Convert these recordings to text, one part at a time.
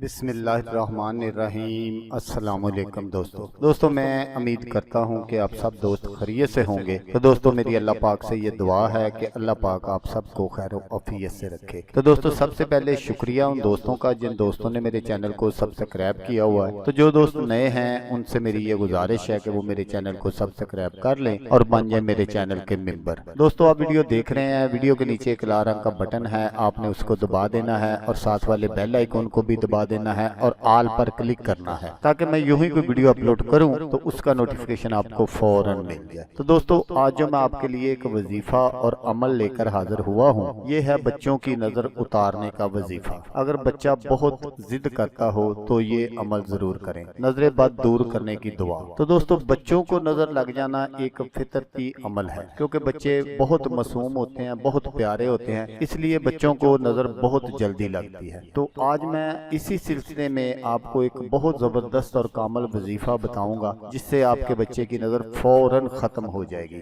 بسم اللہ الرحمن الرحیم۔ السلام علیکم دوستو میں امید کرتا ہوں کہ آپ سب دوست خیریت سے ہوں گے۔ تو دوستو میری اللہ پاک سے یہ دعا ہے کہ اللہ پاک آپ سب کو خیر و عافیت سے رکھے۔ تو دوستو سب سے پہلے شکریہ ان دوستوں کا جن دوستوں نے میرے چینل کو سبسکرائب کیا ہوا ہے۔ تو جو دوست نئے ہیں ان سے میری یہ گزارش ہے کہ وہ میرے چینل کو سبسکرائب کر لیں اور بن جائیں میرے چینل کے ممبر۔ دوستو آپ ویڈیو دیکھ رہے ہیں، ویڈیو کے نیچے ایک لال رنگ کا بٹن ہے، آپ نے اس کو دبا دینا ہے اور ساتھ والے بیل آئیکن کو بھی دبا دینا ہے اور آل پر کلک کرنا ہے تاکہ میں یوں ہی کوئی ویڈیو اپلوڈ کروں تو اس کا نوٹیفیکیشن آپ کو فوراً مل جائے۔ تو دوستو آج جو میں آپ کے لیے ایک وظیفہ اور عمل لے کر حاضر ہوا ہوں، یہ ہے بچوں کی نظر اتارنے کا وظیفہ۔ اگر بچہ بہت ضد کرتا ہو تو یہ عمل ضرور کریں، نظر بد دور کرنے کی دعا۔ تو دوستو بچوں کو نظر لگ جانا ایک فطرتی عمل ہے، کیونکہ بچے بہت معصوم ہوتے ہیں، بہت پیارے ہوتے ہیں، اس لیے بچوں کو نظر بہت جلدی لگتی ہے۔ تو آج میں اسی سلسلے میں آپ کو ایک بہت زبردست اور کامل وظیفہ بتاؤں گا جس سے آپ کے بچے کی نظر فوراً ختم ہو جائے گی۔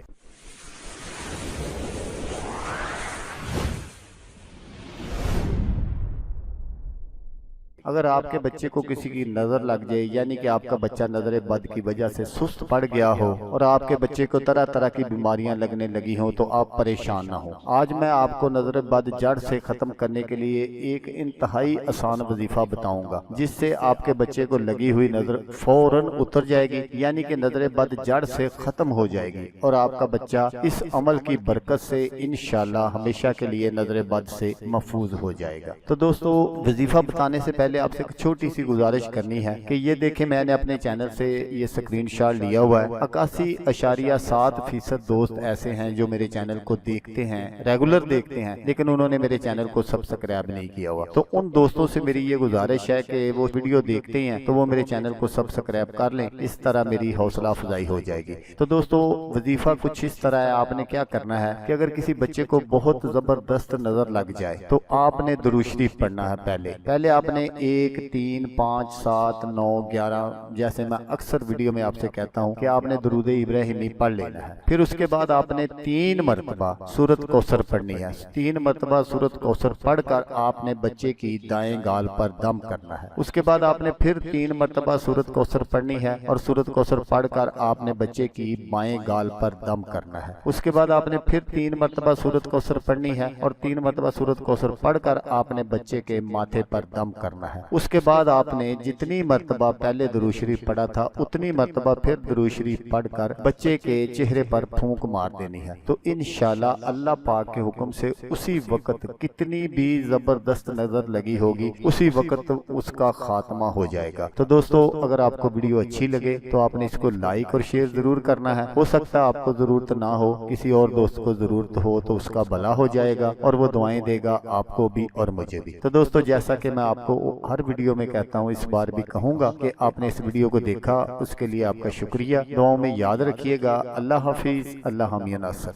اگر آپ کے بچے کو کسی کی نظر لگ جائے، یعنی کہ آپ کا بچہ نظر بد کی وجہ سے سست پڑ گیا ہو اور آپ کے بچے کو طرح طرح کی بیماریاں لگنے لگی ہوں تو آپ پریشان نہ ہوں۔ آج میں آپ کو نظر بد جڑ سے ختم کرنے کے لیے ایک انتہائی آسان وظیفہ بتاؤں گا جس سے آپ کے بچے کو لگی ہوئی نظر فوراً اتر جائے گی، یعنی کہ نظر بد جڑ سے ختم ہو جائے گی اور آپ کا بچہ اس عمل کی برکت سے انشاءاللہ ہمیشہ کے لیے نظر بد سے محفوظ ہو جائے گا۔ تو دوستو وظیفہ بتانے سے پہلے آپ سے ایک چھوٹی سی گزارش کرنی ہے کہ یہ دیکھیں میں نے اپنے چینل سے یہ سکرین شاٹ لیا ہوا ہے۔ 81.7% دوست ایسے ہیں جو میرے چینل کو دیکھتے ہیں، ریگولر دیکھتے ہیں، لیکن انہوں نے میرے چینل کو سبسکرائب نہیں کیا ہوا۔ تو ان دوستوں سے میری یہ گزارش ہے کہ وہ ویڈیو دیکھتے ہیں تو وہ میرے چینل کو سبسکرائب کر لیں، اس طرح میری حوصلہ افزائی ہو جائے گی۔ تو دوستو وظیفہ کچھ اس طرح ہے، آپ نے کیا کرنا ہے کہ اگر کسی بچے کو بہت زبردست نظر لگ جائے تو آپ نے درود شریف پڑھنا ہے۔ پہلے آپ نے 1 3 5 7 9 11 جیسے میں اکثر ویڈیو میں آپ سے کہتا ہوں کہ آپ نے درود ابراہیمی پڑھ لینا ہے۔ پھر اس کے بعد آپ نے 3 مرتبہ سورۃ کوثر پڑھنی ہے۔ 3 مرتبہ سورۃ کوثر پڑھ کر آپ نے بچے کی دائیں گال پر دم کرنا ہے۔ اس کے بعد آپ نے پھر 3 مرتبہ سورۃ کوثر پڑھنی ہے اور سورۃ کوثر پڑھ کر آپ نے بچے کی بائیں گال پر دم کرنا ہے۔ اس کے بعد آپ نے پھر 3 مرتبہ سورۃ کوثر پڑھنی ہے اور 3 مرتبہ سورۃ کوثر پڑھ کر آپ نے بچے کے ماتھے پر دم کرنا ہے۔ اس کے بعد آپ نے جتنی مرتبہ پہلے درود شریف پڑھا تھا اتنی مرتبہ پھر درود شریف پڑھ کر بچے کے چہرے پر پھونک مار دینی ہے۔ تو انشاءاللہ اللہ پاک کے حکم سے اسی وقت کتنی بھی زبردست نظر لگی ہوگی اسی وقت اس کا خاتمہ ہو جائے گا۔ تو دوستو اگر آپ کو ویڈیو اچھی لگے تو آپ نے اس کو لائک اور شیئر ضرور کرنا ہے۔ ہو سکتا ہے آپ کو ضرورت نہ ہو، کسی اور دوست کو ضرورت ہو تو اس کا بھلا ہو جائے گا اور وہ دعائیں دے گا آپ کو بھی اور مجھے بھی۔ تو دوستو جیسا کہ میں آپ کو ہر ویڈیو میں کہتا ہوں، اس بار بھی کہوں گا کہ آپ نے اس ویڈیو کو دیکھا، اس کے لیے آپ کا شکریہ۔ دعاؤں میں یاد رکھیے گا۔ اللہ حافظ، اللہ حامی ناصر۔